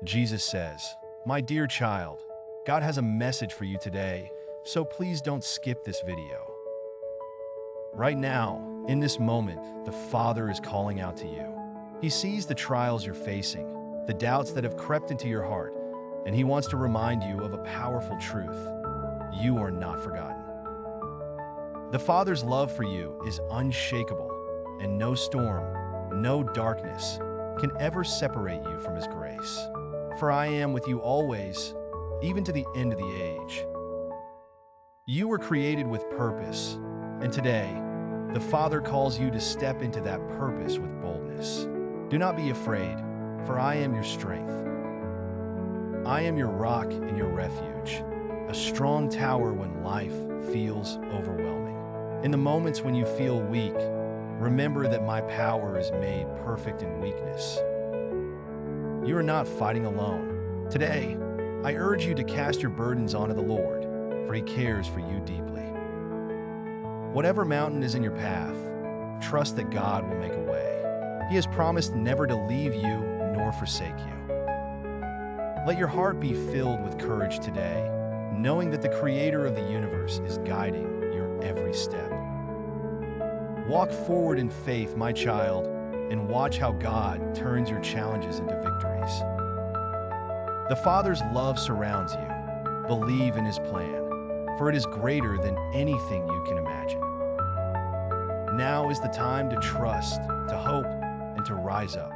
Jesus says, "My dear child, God has a message for you today, so please don't skip this video." Right now, in this moment, the Father is calling out to you. He sees the trials you're facing, the doubts that have crept into your heart, and He wants to remind you of a powerful truth. You are not forgotten. The Father's love for you is unshakable, and no storm, no darkness can ever separate you from His grace. For I am with you always, even to the end of the age. You were created with purpose, and today, the Father calls you to step into that purpose with boldness. Do not be afraid, for I am your strength. I am your rock and your refuge, a strong tower when life feels overwhelming. In the moments when you feel weak, remember that my power is made perfect in weakness. You are not fighting alone. Today, I urge you to cast your burdens onto the Lord, for He cares for you deeply. Whatever mountain is in your path, trust that God will make a way. He has promised never to leave you nor forsake you. Let your heart be filled with courage today, knowing that the Creator of the universe is guiding your every step. Walk forward in faith, my child, and watch how God turns your challenges into victories. The Father's love surrounds you. Believe in His plan, for it is greater than anything you can imagine. Now is the time to trust, to hope, and to rise up.